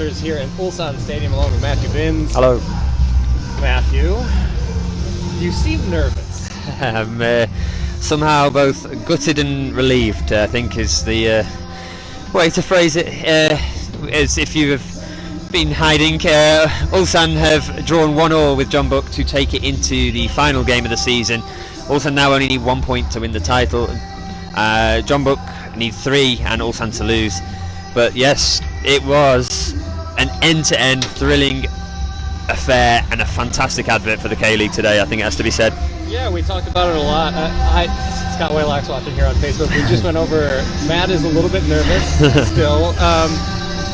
broadcasters here in Ulsan Stadium along with Matthew Binns. Hello. Matthew, you seem nervous. Somehow both gutted and relieved, I think is the way to phrase it. As if you have been hiding, Ulsan have drawn 1-1 with Jeonbuk to take it into the final game of the season. Ulsan now only need 1 point to win the title. Jeonbuk need 3 and Ulsan to lose. But yes, it was an end-to-end thrilling affair and a fantastic advert for the K-League today, I think it has to be said. Yeah, we talked about it a lot. Scott Waylock's watching here on Facebook. We just went over, Matt is a little bit nervous still.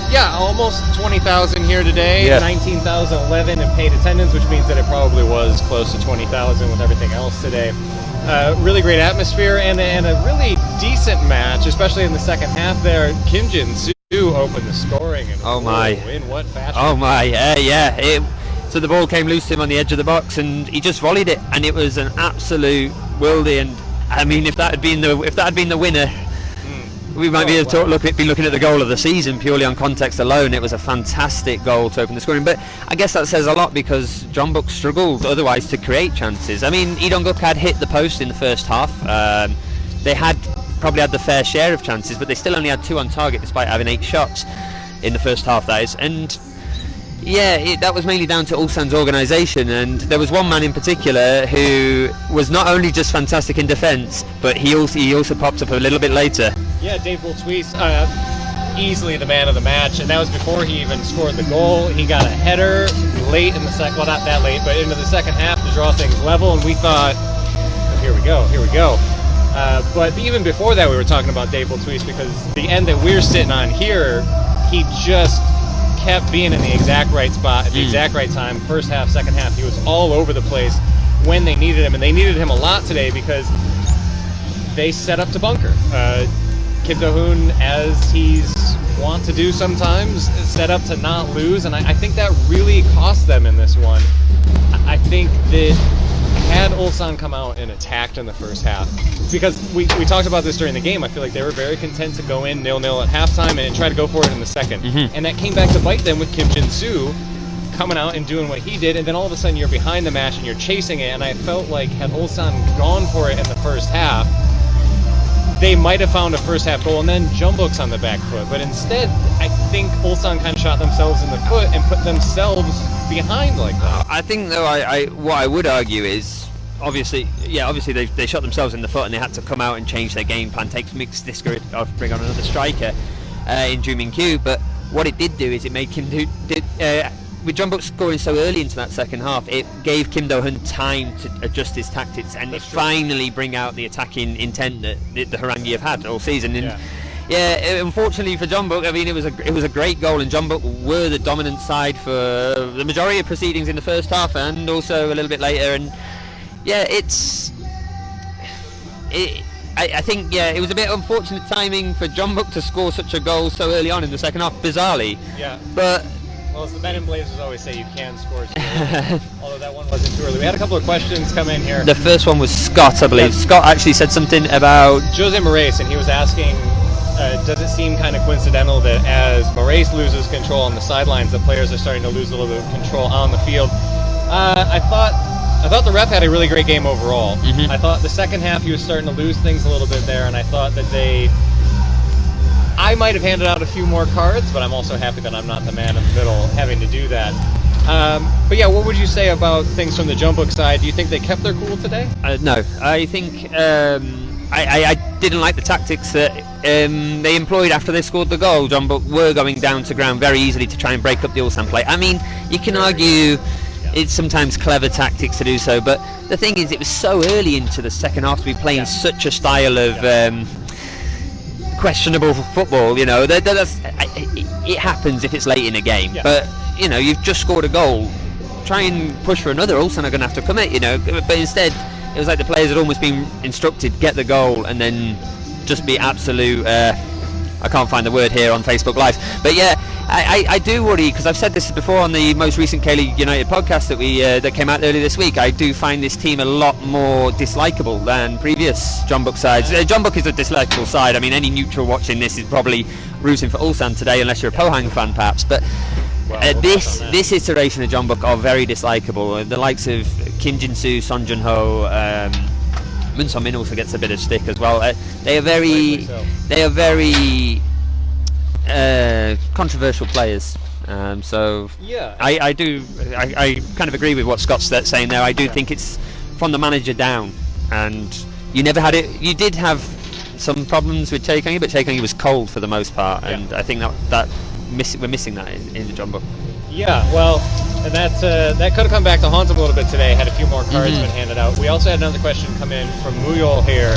Yeah, almost 20,000 here today, yeah. 19,011 in paid attendance, which means that it probably was close to 20,000 with everything else today. Really great atmosphere and a really decent match, especially in the second half there. Kim Jin-soo opened the scoring. And oh my. In what fashion? Oh my, yeah. So the ball came loose to him on the edge of the box and he just volleyed it, and it was an absolute worldie. And I mean, if that had been the winner, we might be looking at the goal of the season purely on context alone. It was a fantastic goal to open the scoring, but I guess that says a lot because Jeonbuk struggled otherwise to create chances. I mean, Lee-Dong-guk had hit the post in the first half. They had probably had the fair share of chances, but they still only had 2 on target despite having 8 shots in the first half, that is. And yeah, that was mainly down to Ulsan's organisation, and there was one man in particular who was not only just fantastic in defence, but he also popped up a little bit later. Yeah, Dave Bultwees, easily the man of the match, and that was before he even scored the goal. He got a header late in the second, well, not that late, but into the second half to draw things level, and we thought, oh, here we go. But even before that, we were talking about Dave Bultwees because the end that we're sitting on here, he just kept being in the exact right spot at the exact right time. First half, second half, he was all over the place when they needed him, and they needed him a lot today because they set up to bunker. Kim Do-hoon, as he's wont to do sometimes, set up to not lose, and I think that really cost them in this one. I think that had Ulsan come out and attacked in the first half, because we talked about this during the game, I feel like they were very content to go in 0-0 at halftime and try to go for it in the second. And that came back to bite them with Kim Jin-soo coming out and doing what he did, and then all of a sudden you're behind the match and you're chasing it, and I felt like had Ulsan gone for it in the first half, they might have found a first half goal, and then Jeonbuk's on the back foot. But instead, I think Ulsan kind of shot themselves in the foot and put themselves behind like that. I think, though, what I would argue is, obviously they shot themselves in the foot and they had to come out and change their game plan, take mixed discourage, or bring on another striker in Joo Min-kyu. But what it did do is it made Kim with Jeonbuk scoring so early into that second half, it gave Kim Do-hoon time to adjust his tactics and finally bring out the attacking intent that the Harangi have had all season. And unfortunately for Jeonbuk, I mean, it was a great goal, and Jeonbuk were the dominant side for the majority of proceedings in the first half and also a little bit later. And yeah, I think it was a bit unfortunate timing for Jeonbuk to score such a goal so early on in the second half, bizarrely. Yeah. But well, as the Men in Blazers always say, you can score too early, although that one wasn't too early. We had a couple of questions come in here. The first one was Scott, I believe. Scott actually said something about Jose Moraes, and he was asking, does it seem kind of coincidental that as Moraes loses control on the sidelines, the players are starting to lose a little bit of control on the field? I thought the ref had a really great game overall. I thought the second half he was starting to lose things a little bit there, and I thought that I might have handed out a few more cards, but I'm also happy that I'm not the man in the middle having to do that. But yeah, what would you say about things from the Jeonbuk side? Do you think they kept their cool today? No, I think I didn't like the tactics that they employed after they scored the goal. Jeonbuk were going down to ground very easily to try and break up the Ulsan play. I mean, you can argue it's sometimes clever tactics to do so, but the thing is, it was so early into the second half to be playing such a style of questionable football. You know, it happens if it's late in a game, but you know, you've just scored a goal, try and push for another. Ulsan are going to have to commit, you know, but instead it was like the players had almost been instructed, get the goal and then just be absolute I can't find the word here on Facebook Live, but yeah, I do worry, because I've said this before on the most recent K-League United podcast that came out earlier this week. I do find this team a lot more dislikable than previous Jeonbuk sides. Jeonbuk is a dislikable side. I mean, any neutral watching this is probably rooting for Ulsan today, unless you're a Pohang fan, perhaps. But this iteration of Jeonbuk are very dislikable. The likes of Kim Jin-soo, Son Jun-ho, Moon Sung-min also gets a bit of stick as well. They are very controversial players. So yeah, I kind of agree with what Scott's saying there. I do think it's from the manager down, and you never had it. You did have some problems with Chae Kyung-hee, but Chae Kyung-hee was cold for the most part, and I think we're missing that in the Jeonbuk. Yeah, well, and that could have come back to haunt him a little bit today. Had a few more cards been handed out. We also had another question come in from Muyol here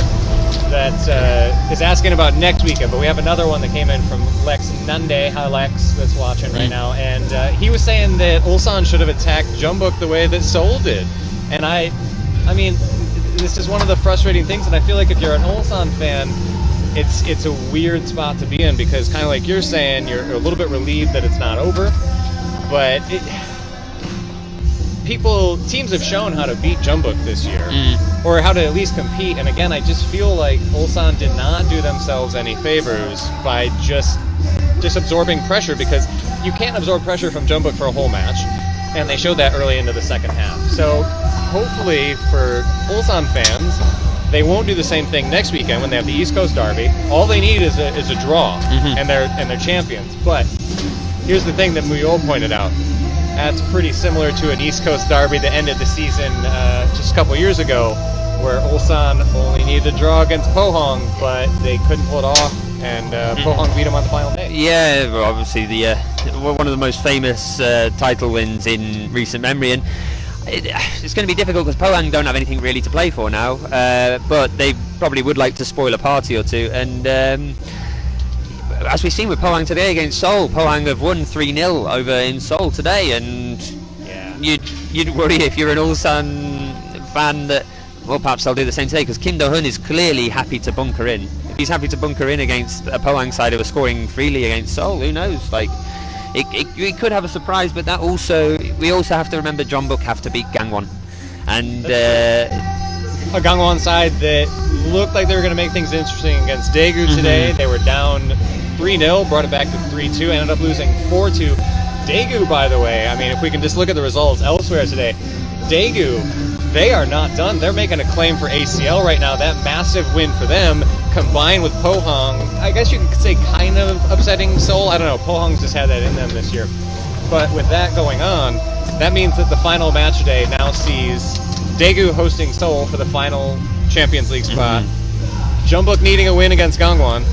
that is asking about next weekend, but we have another one that came in from Lex Nande. Hi Lex, that's watching right now, and he was saying that Ulsan should have attacked Jeonbuk the way that Seoul did, and I mean, this is one of the frustrating things, and I feel like if you're an Ulsan fan, it's a weird spot to be in, because kind of like you're saying, you're a little bit relieved that it's not over, but teams have shown how to beat Jeonbuk this year, or how to at least compete. And again, I just feel like Ulsan did not do themselves any favors by just absorbing pressure, because you can't absorb pressure from Jeonbuk for a whole match, and they showed that early into the second half. So hopefully for Ulsan fans, they won't do the same thing next weekend when they have the East Coast Derby. All they need is a draw, and they're champions. But here's the thing that Muyol pointed out. That's pretty similar to an East Coast Derby that ended the season just a couple years ago, where Ulsan only needed a draw against Pohang, but they couldn't pull it off, and Pohang beat them on the final day. Yeah, well, obviously one of the most famous title wins in recent memory, and it's going to be difficult because Pohang don't have anything really to play for now, but they probably would like to spoil a party or two, and as we've seen with Pohang today against Seoul, Pohang have won 3-0 over in Seoul today, and you'd worry if you're an Ulsan fan that, well, perhaps they'll do the same today, because Kim Do-hun is clearly happy to bunker in. If he's happy to bunker in against a Pohang side who are scoring freely against Seoul, who knows? Like, we could have a surprise, but we also have to remember Jeonbuk have to beat Gangwon, and a Gangwon side that looked like they were going to make things interesting against Daegu today. They were down 3-0, brought it back to 3-2, ended up losing 4-2. Daegu, by the way, I mean, if we can just look at the results elsewhere today, Daegu, they are not done. They're making a claim for ACL right now. That massive win for them, combined with Pohang, I guess you could say kind of upsetting Seoul. I don't know, Pohang's just had that in them this year. But with that going on, that means that the final match today now sees Daegu hosting Seoul for the final Champions League spot, Jeonbuk needing a win against Gangwon,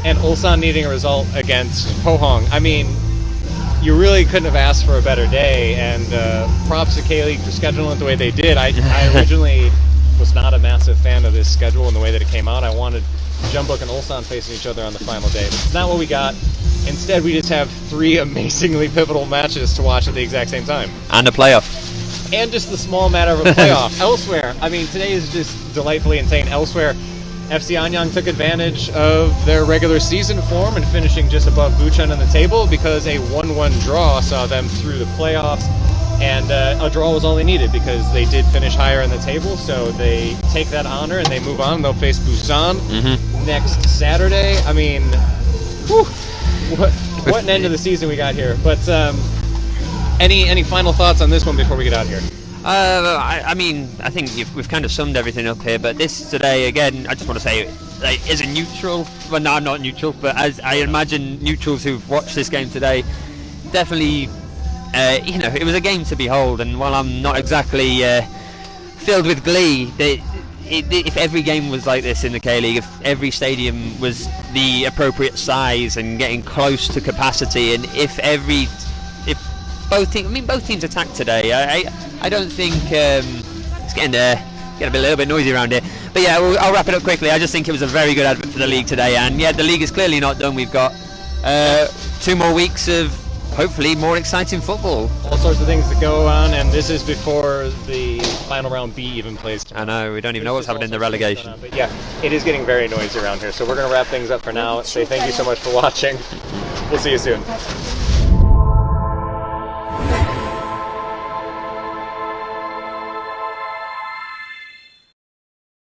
and Ulsan needing a result against Pohang. I mean, you really couldn't have asked for a better day, and props to K-League for scheduling it the way they did. I originally was not a massive fan of this schedule and the way that it came out. I wanted Jeonbuk and Ulsan facing each other on the final day, but it's not what we got. Instead, we just have 3 amazingly pivotal matches to watch at the exact same time. And a playoff. And just the small matter of a playoff. Elsewhere, I mean, today is just delightfully insane. Elsewhere, FC Anyang took advantage of their regular season form and finishing just above Bucheon in the table, because a 1-1 draw saw them through the playoffs, and a draw was all they needed because they did finish higher in the table, so they take that honor and they move on. They'll face Busan next Saturday. I mean, whew, what an end of the season we got here. But any final thoughts on this one before we get out here? I mean, I think we've kind of summed everything up here, but this today, again, I just want to say, like, as a neutral, well, no, I'm not neutral, but as I imagine neutrals who've watched this game today, definitely, it was a game to behold, and while I'm not exactly filled with glee, if every game was like this in the K-League, if every stadium was the appropriate size and getting close to capacity, and if both teams attacked today, I don't think it's getting a little bit noisy around here. But yeah, I'll wrap it up quickly. I just think it was a very good advert for the league today, and yeah, the league is clearly not done. We've got 2 more weeks of hopefully more exciting football. All sorts of things to go on, and this is before the final round B even plays. I know, we don't even know what's happening in the relegation. But yeah, it is getting very noisy around here, so we're going to wrap things up for now. Say thank you so much for watching. We'll see you soon.